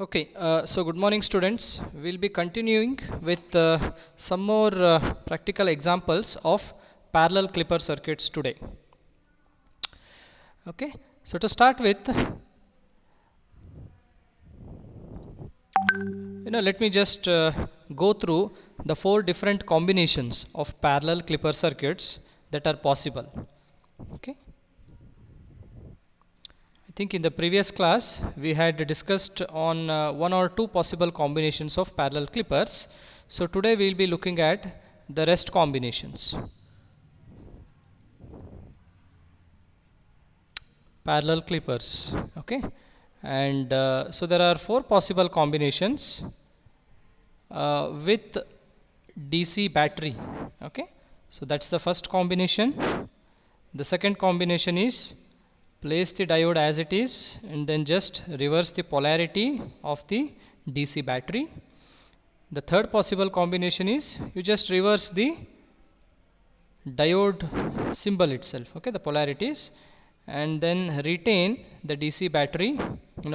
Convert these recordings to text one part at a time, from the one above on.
Okay, so good morning students. We'll be continuing with some more practical examples of parallel clipper circuits today. Okay, so to start with, let me just go through the 4 different combinations of parallel clipper circuits that are possible. Okay. I think in the previous class we had discussed on 1 or 2 possible combinations of parallel clippers. So today we will be looking at the rest combinations. Parallel clippers. Okay, and so there are 4 possible combinations with DC battery. Okay, so that's the first combination. The second combination is place the diode as it is and then just reverse the polarity of the DC battery. The third possible combination is you just reverse the diode symbol itself, okay, the polarities, and then retain the DC battery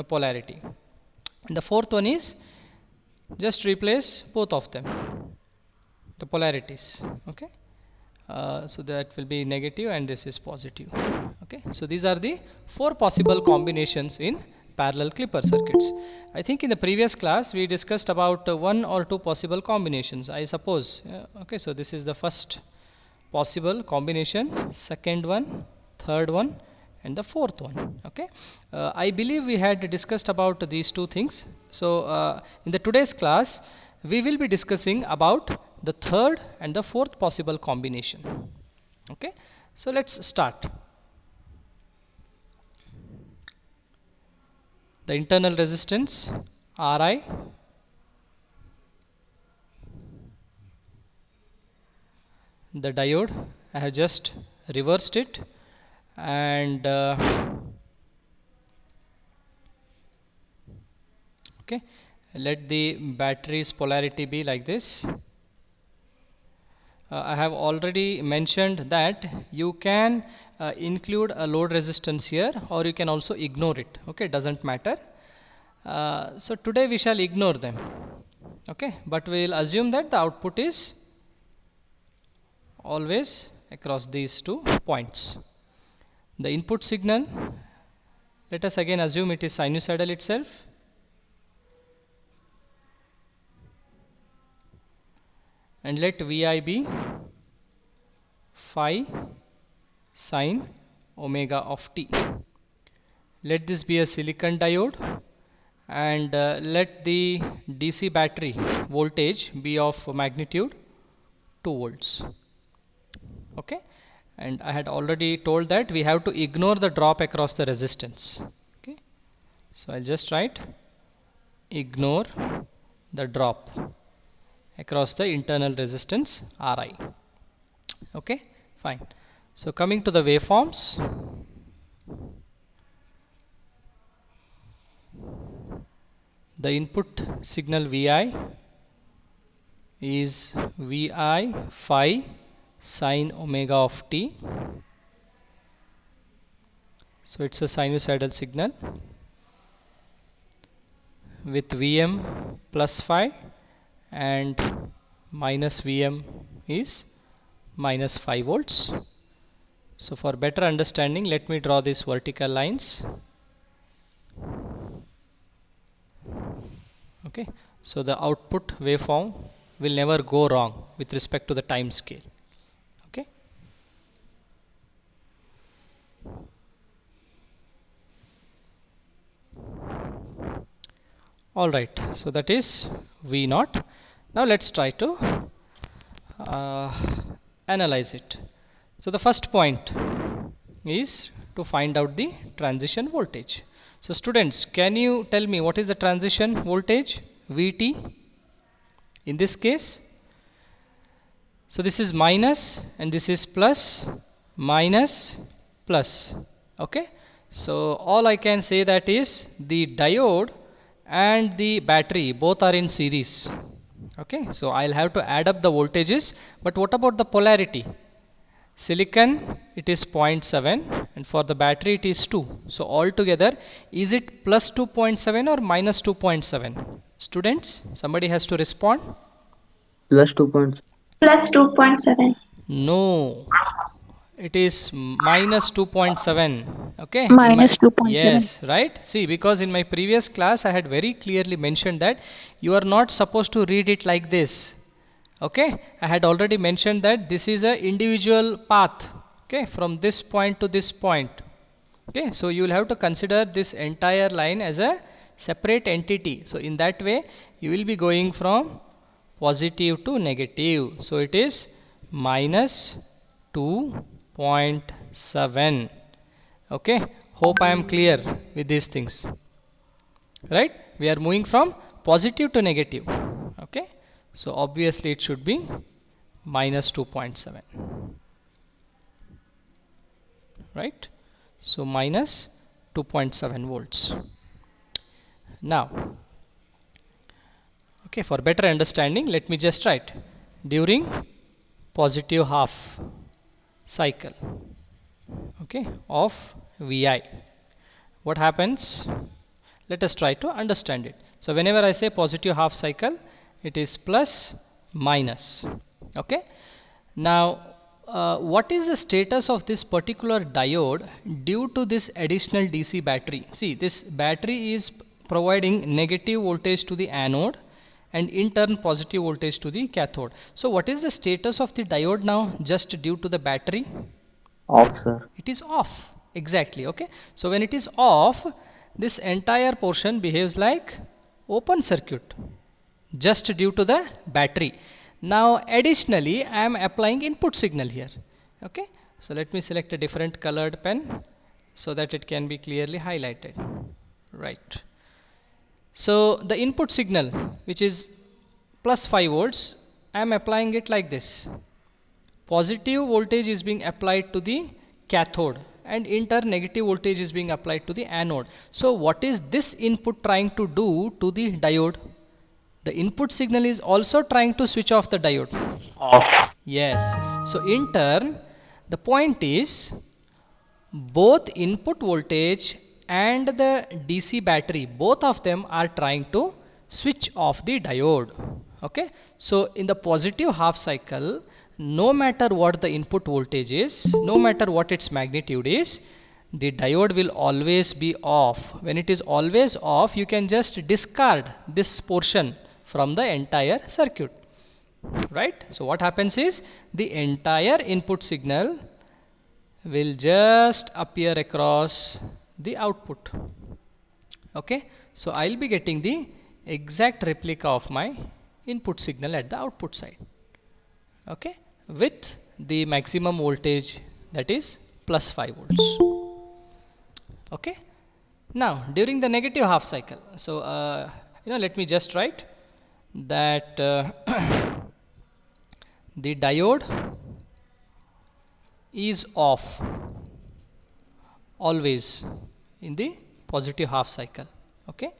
polarity. And the fourth one is just replace both of them, the polarities. Okay, so that will be negative and this is positive. Okay, so these are the 4 possible combinations in parallel clipper circuits. I think in the previous class we discussed about 1 or 2 possible combinations, I suppose. Okay, so this is the first possible combination, second one, third one, and the fourth one. Okay, I believe we had discussed about these 2 things. So in the today's class we will be discussing about the third and the fourth possible combination. Okay, so let's start. The internal resistance Ri, the diode, I have just reversed it, and okay, let the battery's polarity be like this. I have already mentioned that you can include a load resistance here or you can also ignore it. Okay, doesn't matter. So today we shall ignore them. Okay, but we will assume that the output is always across these 2 points. The input signal, let us again assume it is sinusoidal itself. And let Vi be phi sine omega of t. Let this be a silicon diode, and let the DC battery voltage be of magnitude 2 volts. Okay, and I had already told that we have to ignore the drop across the resistance. Okay, so I'll just write ignore the drop across the internal resistance Ri. Okay, fine. So coming to the waveforms, the input signal Vi is Vi phi sine omega of t. So it's a sinusoidal signal with Vm plus phi and minus Vm is minus 5 volts. So for better understanding, let me draw these vertical lines. Okay, so the output waveform will never go wrong with respect to the time scale. Okay, all right, so that is V naught. Now let's try to analyze it. So the first point is to find out the transition voltage. So students, can you tell me what is the transition voltage Vt in this case? So this is minus and this is plus, minus, plus. Okay, so all I can say that is the diode and the battery both are in series. Okay, so I'll have to add up the voltages, but what about the polarity? silicon it is 0.7 and for the battery it is 2. So altogether, is it plus 2.7 or minus 2.7? Students, somebody has to respond. Plus 2 points. Plus 2.7. No, it is minus 2.7. Okay, Minus 2.7. yes, right. See, because in my previous class I had very clearly mentioned that you are not supposed to read it like this. Okay, I had already mentioned that this is a individual path, okay, from this point to this point. Okay, so you will have to consider this entire line as a separate entity. So in that way you will be going from positive to negative. So it is minus 2.7. Okay, hope I am clear with these things, right? We are moving from positive to negative. Okay, so obviously it should be minus 2.7, right? So minus 2.7 volts. Now, okay, for better understanding, let me just write during positive half cycle, okay, of Vi. What happens? Let us try to understand it. So whenever I say positive half cycle, it is plus minus. Okay. Now, what is the status of this particular diode due to this additional DC battery? See, this battery is providing negative voltage to the anode and in turn positive voltage to the cathode. So what is the status of the diode now just due to the battery? Off, sir. It is off. Exactly. Okay, so when it is off, this entire portion behaves like open circuit just due to the battery. Now additionally I am applying input signal here. Okay, so let me select a different colored pen so that it can be clearly highlighted. Right, so the input signal, which is plus 5 volts, I am applying it like this. Positive voltage is being applied to the cathode and in turn negative voltage is being applied to the anode. So what is this input trying to do to the diode? The input signal is also trying to switch off the diode. Off. Yes. So in turn, the point is both input voltage and the DC battery, both of them are trying to switch off the diode. Okay. So in the positive half cycle, no matter what the input voltage is, no matter what its magnitude is, the diode will always be off. When it is always off, you can just discard this portion from the entire circuit, right? So what happens is the entire input signal will just appear across the output. Okay, so I'll be getting the exact replica of my input signal at the output side. Okay, with the maximum voltage, that is plus 5 volts. Okay, now during the negative half cycle, so let me just write that the diode is off always in the positive half cycle. Okay,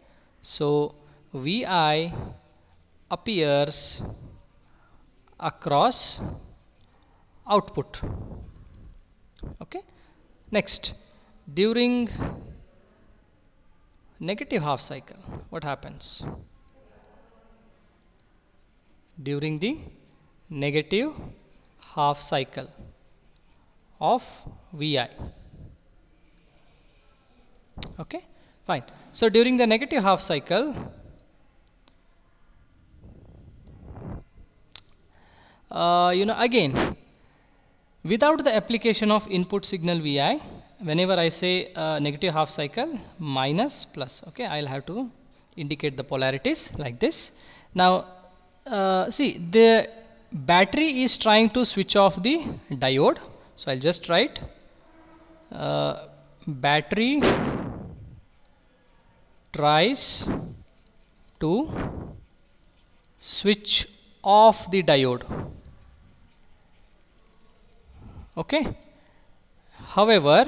so Vi appears across output. Okay, next, during negative half cycle, what happens? During the negative half cycle of Vi. Okay, fine. So during the negative half cycle, again, without the application of input signal Vi, whenever I say negative half cycle, minus plus. Okay, I'll have to indicate the polarities like this. Now see, the battery is trying to switch off the diode, so I'll just write battery tries to switch off the diode. Okay, however,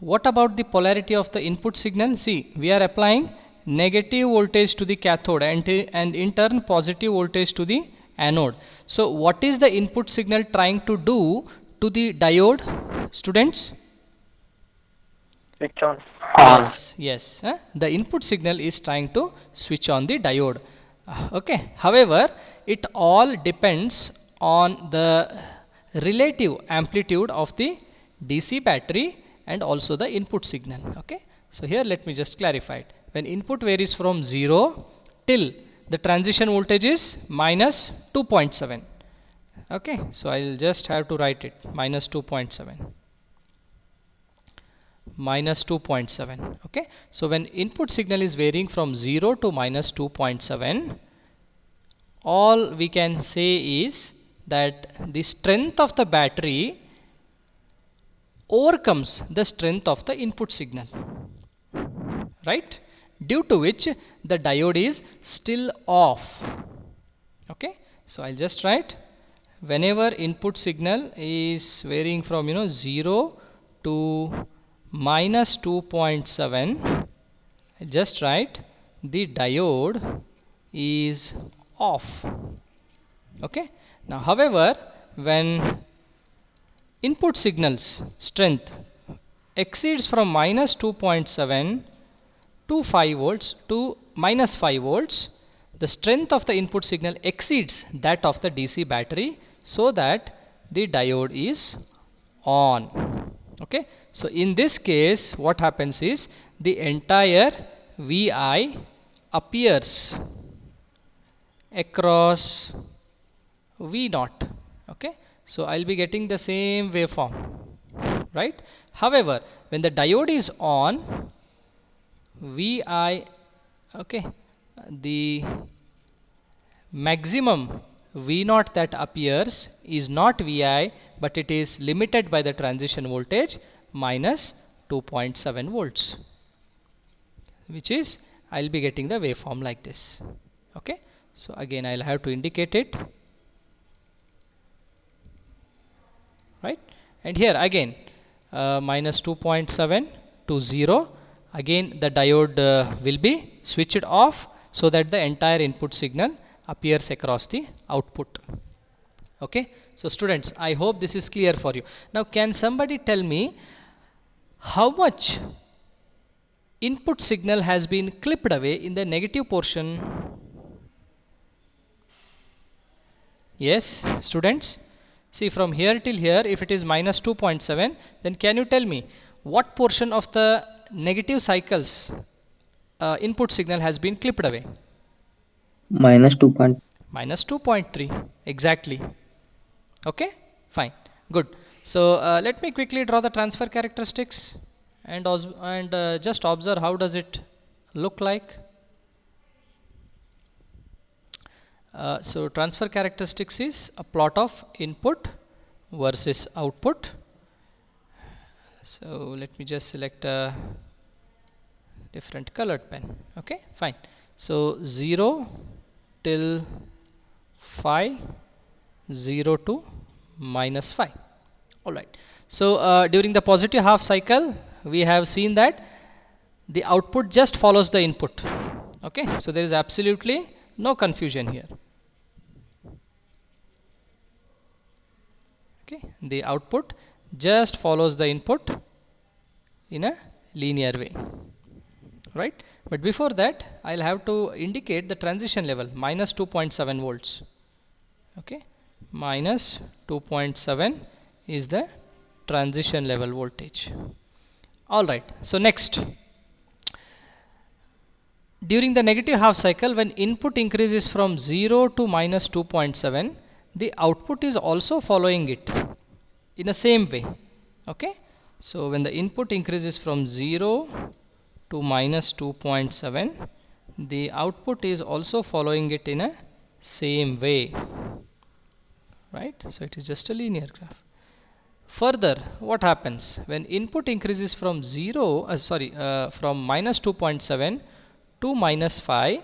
what about the polarity of the input signal? See, we are applying negative voltage to the cathode and in turn positive voltage to the anode. So what is the input signal trying to do to the diode, students? Switch on. Yes, the input signal is trying to switch on the diode. Okay, however, it all depends on the relative amplitude of the DC battery and also the input signal. Okay, so here let me just clarify it. When input varies from 0 till the transition voltage is minus 2.7. Okay, so I'll just have to write it minus 2.7. Minus 2.7. Okay, so when input signal is varying from 0 to minus 2.7, all we can say is that the strength of the battery overcomes the strength of the input signal, right, due to which the diode is still off. Okay, so I'll just write, whenever input signal is varying from 0 to minus 2.7, just write the diode is off. Okay, now however, when input signals strength exceeds from minus 2.7 to 5 volts to minus 5 volts, the strength of the input signal exceeds that of the DC battery, so that the diode is on. Okay, so in this case what happens is the entire Vi appears across V0. Okay, so I'll be getting the same waveform, right? However, when the diode is on, Vi, okay, the maximum V0 that appears is not Vi, but it is limited by the transition voltage minus 2.7 volts, which is I'll be getting the waveform like this. Okay, so again I'll have to indicate it, right, and here again minus 2.7 to 0, again the diode will be switched off, so that the entire input signal appears across the output. Okay, so students, I hope this is clear for you. Now can somebody tell me how much input signal has been clipped away in the negative portion? Yes, students, see, from here till here, if it is minus 2.7, then can you tell me what portion of the negative cycles input signal has been clipped away? Minus 2. Minus 2.3 exactly. Okay, fine, good. So let me quickly draw the transfer characteristics and just observe how does it look like. So transfer characteristics is a plot of input versus output. So let me just select a different colored pen. Okay, fine. So 0 till 5, 0 to minus 5. Alright, so during the positive half cycle we have seen that the output just follows the input. Okay, so there is absolutely no confusion here. Okay, the output just follows the input in a linear way, right? But before that I'll have to indicate the transition level minus 2.7 volts. Okay, minus 2.7 is the transition level voltage. Alright, so next, during the negative half cycle, when input increases from 0 to minus 2.7, the output is also following it in the same way. Okay, so when the input increases from 0 to minus 2.7, the output is also following it in a same way, right? So it is just a linear graph. Further, what happens when input increases from from minus 2.7 to minus 5?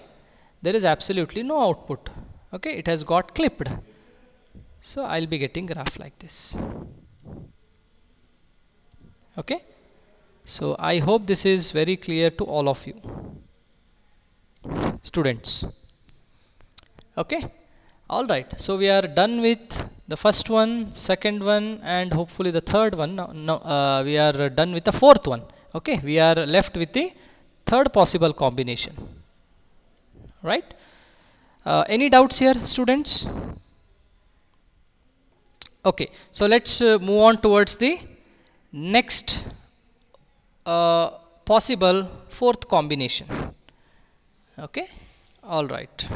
There is absolutely no output. Okay, it has got clipped. So I'll be getting graph like this. Okay, so I hope this is very clear to all of you students. Okay, All right, so we are done with the first one, second one, and hopefully the third one. No, we are done with the fourth one. Okay, we are left with the third possible combination. Right? Any doubts here, students? Okay, so let's move on towards the next possible fourth combination. Okay, all right.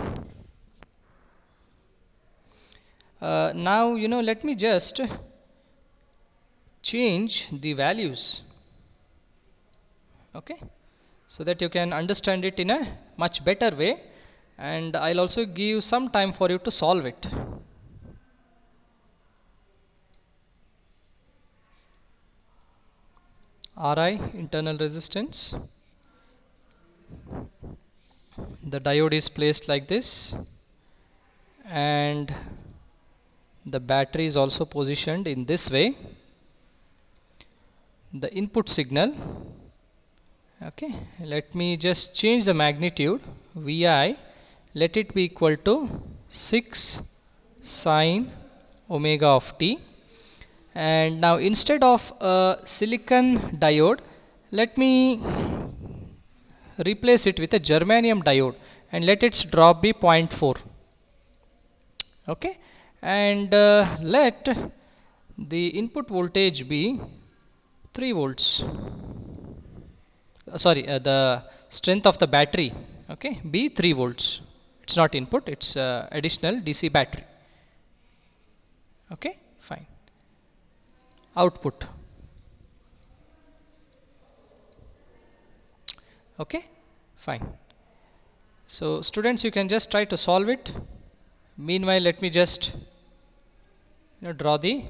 Now, let me just change the values. Okay, so that you can understand it in a much better way, and I'll also give some time for you to solve it. Ri, internal resistance. The diode is placed like this, and the battery is also positioned in this way. The input signal, okay, let me just change the magnitude. Vi, let it be equal to 6 sine omega of t. And now instead of a silicon diode, let me replace it with a germanium diode and let its drop be 0.4. Okay, and let the input voltage be 3 volts. The strength of the battery, okay, be 3 volts. It's not input, it's additional DC battery. Okay, fine. Output. Okay, fine. So students, you can just try to solve it. Meanwhile, let me just draw the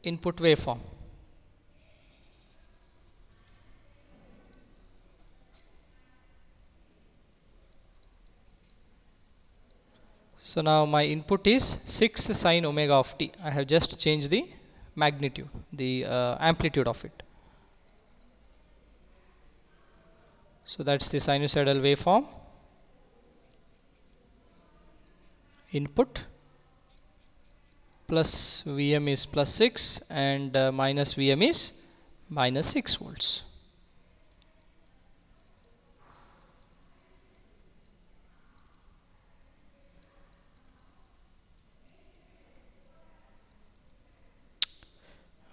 input waveform. So now my input is 6 sine omega of t. I have just changed the magnitude, the amplitude of it. So that's the sinusoidal waveform. Input plus Vm is plus 6 and minus Vm is minus 6 volts.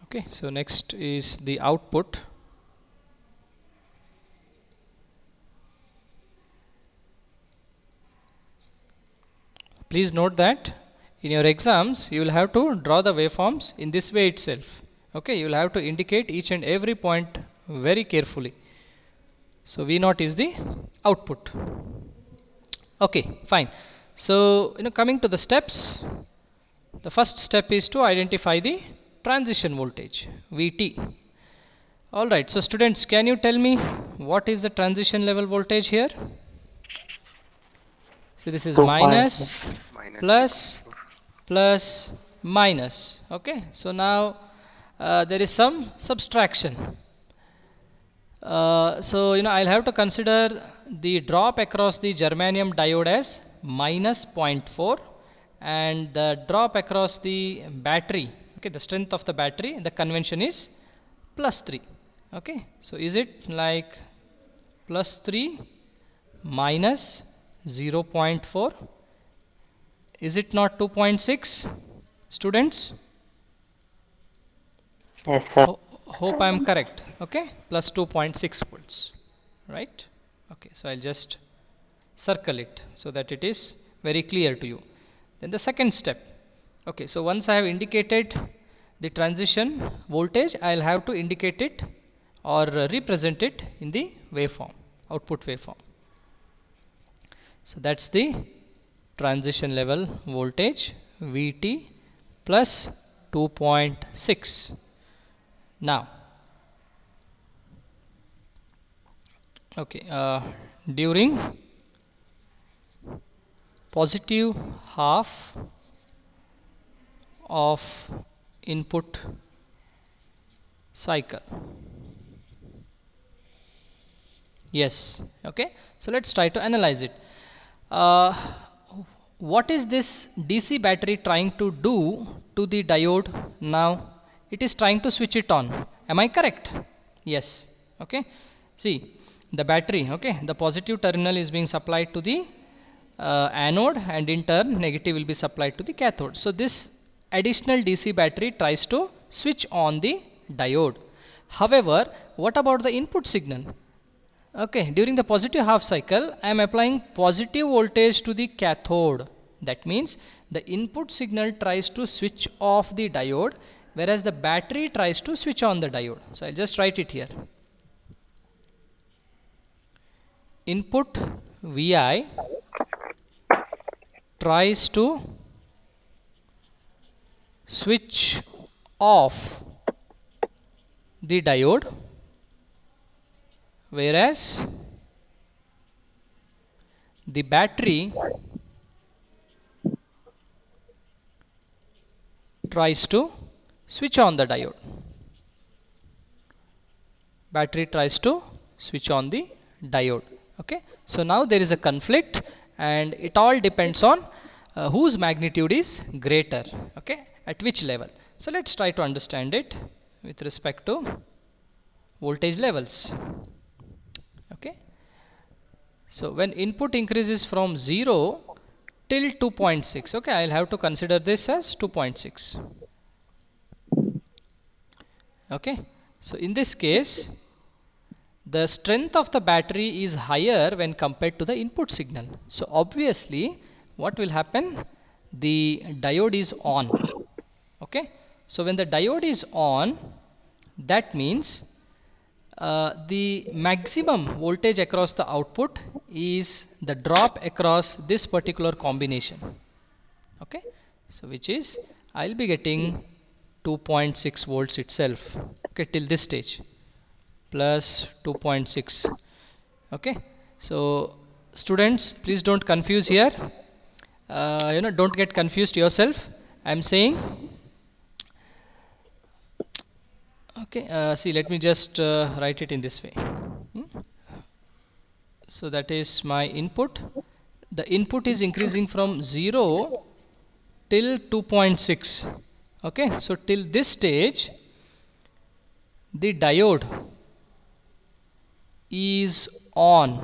Okay, so next is the output. Please note that in your exams you will have to draw the waveforms in this way itself. Okay, you will have to indicate each and every point very carefully. So V0 is the output. Okay, fine. So coming to the steps, the first step is to identify the transition voltage, Vt. Alright, so students, can you tell me what is the transition level voltage here? So this is minus, plus, plus, minus. Okay, so now there is some subtraction. So I'll have to consider the drop across the germanium diode as minus 0.4 and the drop across the battery, okay, the strength of the battery, the convention is plus 3. Okay, so is it like plus 3 minus 0.4? Is it not 2.6? Students? Yes, sir. Hope I am correct. Okay, plus 2.6 volts, right? Okay, so I'll just circle it so that it is very clear to you. Then the second step. Okay, so once I have indicated the transition voltage, I'll have to indicate it or represent it in the waveform, output waveform. So that's the transition level voltage Vt plus 2.6. Now, okay, during positive half of input cycle. Yes, okay, so let's try to analyze it. what is this DC battery trying to do to the diode now? It is trying to switch it on. Am I correct? Yes. Okay. See, the battery, okay, the positive terminal is being supplied to the anode, and in turn negative will be supplied to the cathode. So this additional DC battery tries to switch on the diode. However, what about the input signal? Okay, during the positive half cycle, I am applying positive voltage to the cathode. That means the input signal tries to switch off the diode, whereas the battery tries to switch on the diode. So I'll just write it here. Input Vi tries to switch off the diode, whereas the battery tries to switch on the diode. Battery tries to switch on the diode. Okay, so now there is a conflict, and it all depends on whose magnitude is greater, okay, at which level. So let's try to understand it with respect to voltage levels. Okay, so when input increases from 0 till 2.6, okay, I'll have to consider this as 2.6. Okay, so in this case the strength of the battery is higher when compared to the input signal. So obviously what will happen? The diode is on. Okay, so when the diode is on, that means the maximum voltage across the output is the drop across this particular combination. Okay, so which is I'll be getting 2.6 volts itself, okay, till this stage, plus 2.6. okay, so students, please don't confuse here, don't get confused yourself. I'm saying, okay, see, let me just write it in this way. So that is my input. The input is increasing from 0 till 2.6. okay, so till this stage the diode is on,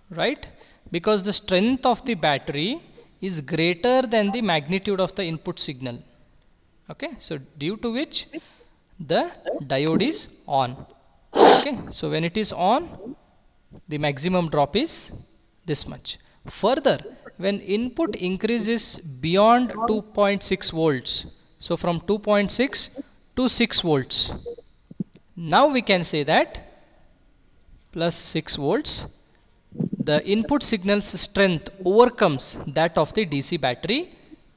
right, because the strength of the battery is greater than the magnitude of the input signal. Okay, so due to which the diode is on. Okay, so when it is on, the maximum drop is this much. Further, when input increases beyond 2.6 volts, so from 2.6 to 6 volts, now we can say that plus 6 volts, the input signal's strength overcomes that of the DC battery,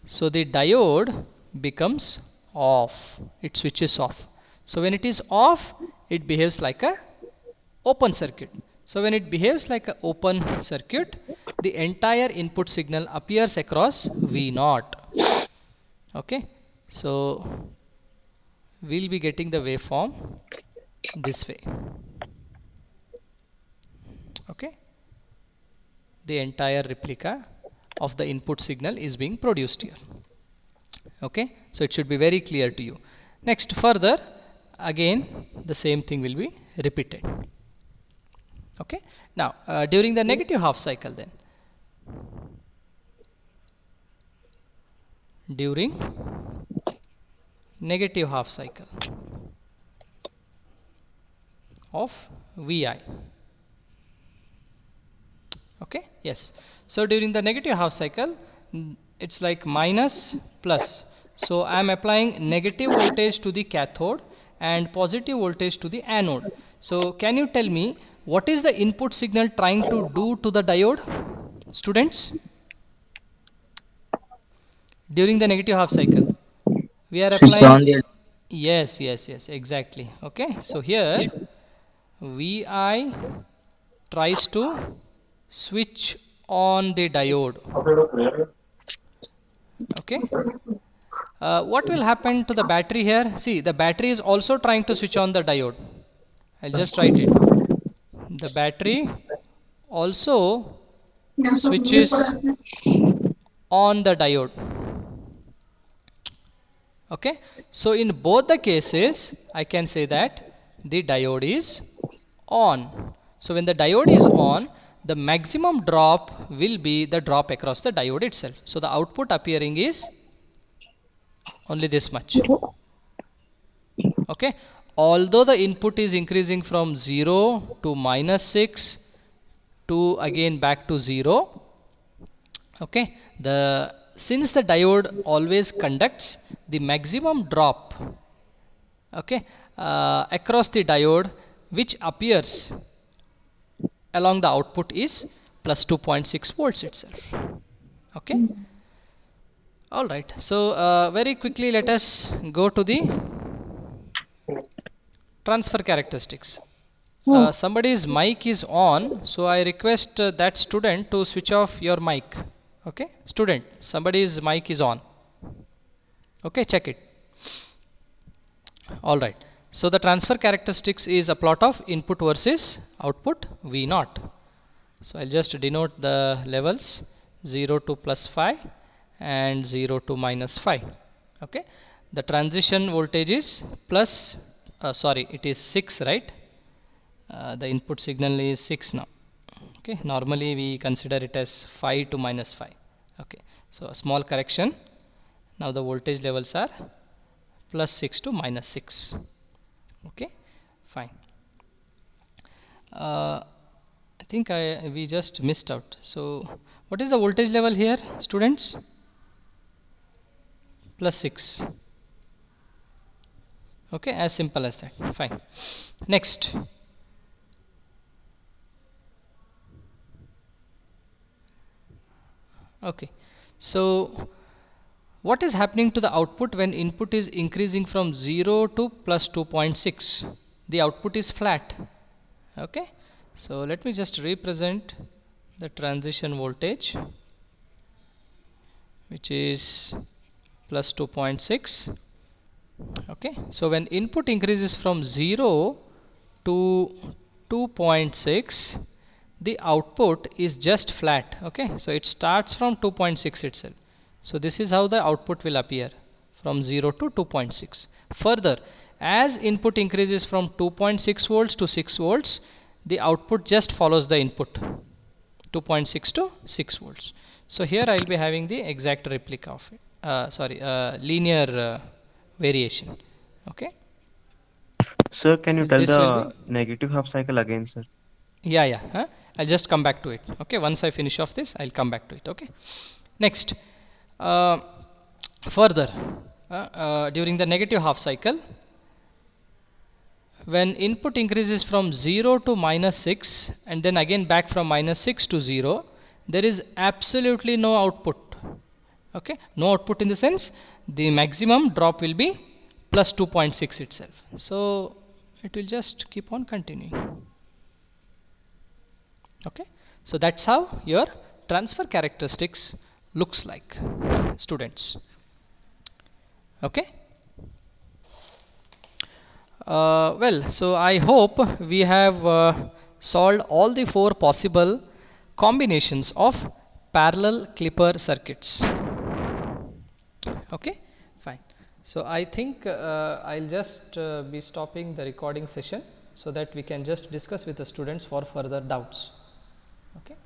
so the diode becomes off, it switches off. So when it is off, it behaves like a open circuit. So when it behaves like an open circuit, the entire input signal appears across V0. Okay, so we'll be getting the waveform this way. Okay, the entire replica of the input signal is being produced here. Okay, so it should be very clear to you. Next, further, again the same thing will be repeated. Okay, now during the negative half cycle, then during negative half cycle of Vi. Okay, yes, so during the negative half cycle, it's like minus plus, so I am applying negative voltage to the cathode and positive voltage to the anode. So can you tell me what is the input signal trying to do to the diode, students? During the negative half cycle, we are Switch on applying, the yes, exactly. Okay, so here Vi tries to switch on the diode. Okay, what will happen to the battery here? See, the battery is also trying to switch on the diode. I'll just write it. The battery also switches on the diode. Okay, so in both the cases I can say that the diode is on. So when the diode is on, the maximum drop will be the drop across the diode itself. So the output appearing is only this much. Okay, although the input is increasing from 0 to -6 to again back to 0. Okay, since the diode always conducts, the maximum drop, okay, across the diode which appears along the output is plus 2.6 volts itself. Okay, all right. So very quickly let us go to the transfer characteristics. Somebody's mic is on, so I request that student to switch off your mic. Okay, student, somebody's mic is on. Okay, check it. All right. So the transfer characteristics is a plot of input versus output V naught. So I'll just denote the levels 0 to +5 and 0 to -5. Okay, the transition voltage is it is 6, right? The input signal is 6 now. Okay, normally we consider it as 5 to -5. Okay, so a small correction. Now the voltage levels are +6 to -6. Okay, fine. I think we just missed out. So what is the voltage level here, students? +6. Okay, as simple as that. Fine. Next. Okay, so what is happening to the output when input is increasing from 0 to +2.6? The output is flat. Okay, so let me just represent the transition voltage, which is +2.6. Okay, so when input increases from 0 to 2.6, the output is just flat. Okay, so it starts from 2.6 itself. So this is how the output will appear, from 0 to 2.6. Further, as input increases from 2.6 volts to 6 volts, the output just follows the input, 2.6 to 6 volts. So here I will be having the exact replica of it, linear variation. Okay. Sir, can you tell This will the negative half cycle again, sir? Yeah. I'll just come back to it. Okay, once I finish off this, I'll come back to it. Okay. Next, further, during the negative half cycle, when input increases from 0 to -6 and then again back from -6 to 0, there is absolutely no output. Okay, no output in the sense the maximum drop will be +2.6 itself. So it will just keep on continuing. Okay, so that's how your transfer characteristics looks like, students. Okay. Well, so I hope we have solved all the 4 possible combinations of parallel clipper circuits. Okay, fine. So I think I'll just be stopping the recording session so that we can just discuss with the students for further doubts. Okay.